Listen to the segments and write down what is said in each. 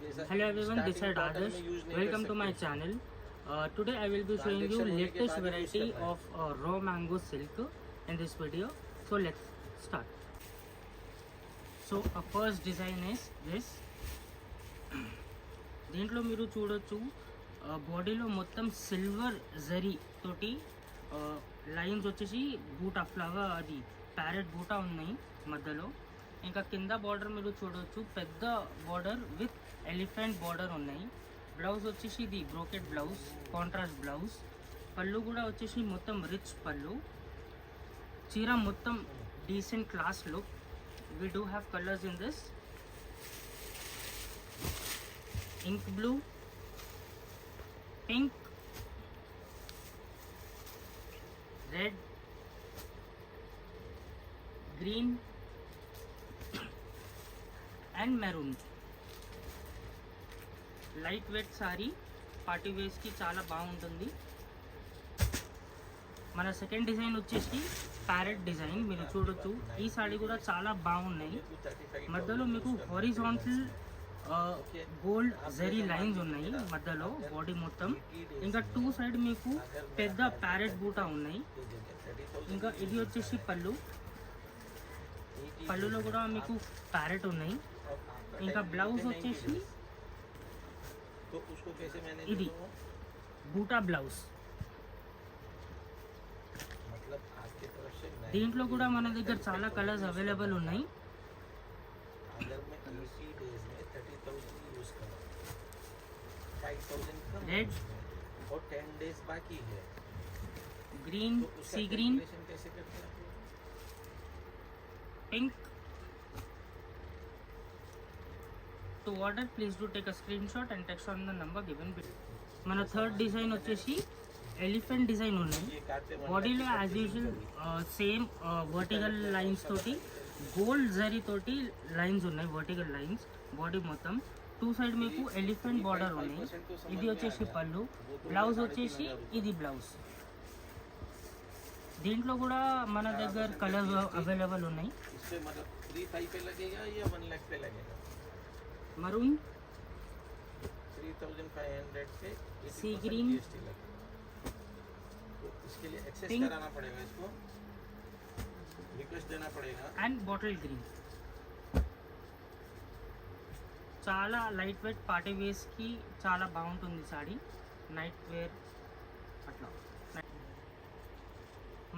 Hello everyone, this is Adarsh. Welcome to my channel. Today I will be showing you latest variety of raw mango silk in this video. So let's start. So first design is this. దీంట్లో మీరు చూడొచ్చు బాడీలో మొత్తం silver zari తోటి lines వచ్చేసి బూటా flower అది parrot బూటా ఉన్నాయి మధ్యలో. ఇంకా కింద బార్డర్ మీరు చూడవచ్చు పెద్ద బార్డర్ విత్ ఎలిఫెంట్ బార్డర్ ఉన్నాయి. బ్లౌజ్ వచ్చేసి ఇది బ్రోకెట్ బ్లౌజ్, కాంట్రాస్ట్ బ్లౌజ్. పళ్ళు కూడా వచ్చేసి మొత్తం రిచ్ పళ్ళు. చీర మొత్తం decent class look. We do have colours in this ink blue, pink, red, green and maroon. Light weight sari party వేస్కి చాలా బాగుంటుంది. మన సెకండ్ డిజైన్ వచ్చేసి ప్యారెట్ డిజైన్. మీరు చూడొచ్చు ఈ సారీ కూడా చాలా బాగున్నాయి. మధ్యలో మీకు హారిజాంటల్ గోల్డ్ జరీ లైన్స్ ఉన్నాయి మధ్యలో బాడీ మొత్తం. ఇంకా టూ సైడ్ మీకు పెద్ద ప్యారెట్ బూటా ఉన్నాయి. ఇంకా ఇది వచ్చేసి పళ్ళు. పళ్ళులో కూడా మీకు ప్యారెట్ ఉన్నాయి. ఇంకా బ్లౌజ్ వచ్చేసి ఇది బూటా బ్లౌజ్. దీంట్లో కూడా మన దగ్గర చాలా కలర్స్ అవైలబుల్ ఉన్నాయి. रेड और 10 डेज बाकी है. ग्रीन, सी ग्रीन, कैसे करते हैं? Pink. To order please do take a screenshot and text on the number given below. మన థర్డ్ డిజైన్ వచ్చేసి ఎలిఫెంట్ డిజైన్ ఉన్నాయి. బాడీలో as usual same vertical lines తోటి గోల్డ్ జరీ తోటి లైన్స్ ఉన్నాయి, వర్టికల్ లైన్స్ బాడీ మొత్తం. టూ సైడ్ మీకు elephant border ఉన్నాయి. ఇది వచ్చేసి పళ్ళు. బ్లౌజ్ వచ్చేసి ఇది బ్లౌజ్. దీంట్లో కూడా మన దగ్గర కలర్స్ అవైలబుల్ ఉన్నాయి. మరూన్, 3500 से सी ग्रीन, इसके लिए एक्सेस पिंक, कराना पड़ेगा, इसको रिक्वेस्ट देना पड़ेगा. And bottle green. చాలా లైట్ వెయిట్ పార్టీ వేస్కి చాలా బాగుంటుంది సారీ. నైట్ వేర్ అట్లా.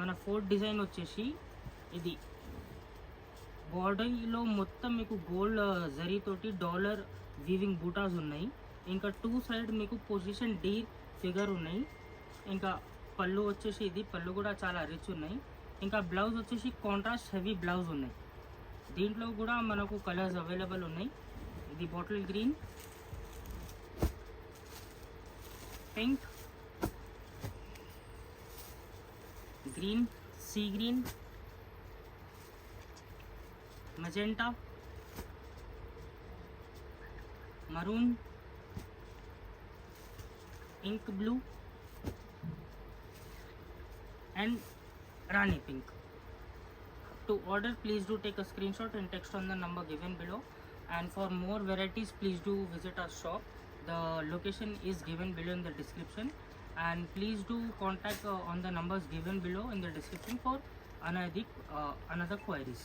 మన ఫోర్త్ డిజైన్ వచ్చేసి ఇది బాడీలో మొత్తం మీకు గోల్డ్ జరీ తోటి డాలర్ వీవింగ్ బూటాస్ ఉన్నాయి. ఇంకా టూ సైడ్ మీకు పొజిషన్ డి ఫిగర్ ఉన్నాయి. ఇంకా పళ్ళు వచ్చేసి ఇది పళ్ళు కూడా చాలా రిచ్ ఉన్నాయి. ఇంకా బ్లౌజ్ వచ్చేసి కాంట్రాస్ట్ హెవీ బ్లౌజ్ ఉన్నాయి. దీంట్లో కూడా మనకు కలర్స్ అవైలబుల్ ఉన్నాయి. ఇది bottle green, pink, green, sea green, magenta, maroon, ink blue and rani pink. To order please do take a screenshot and text on the number given below. And for more varieties please do visit our shop. The location is given below in the description, and please do contact on the numbers given below in the description for another queries.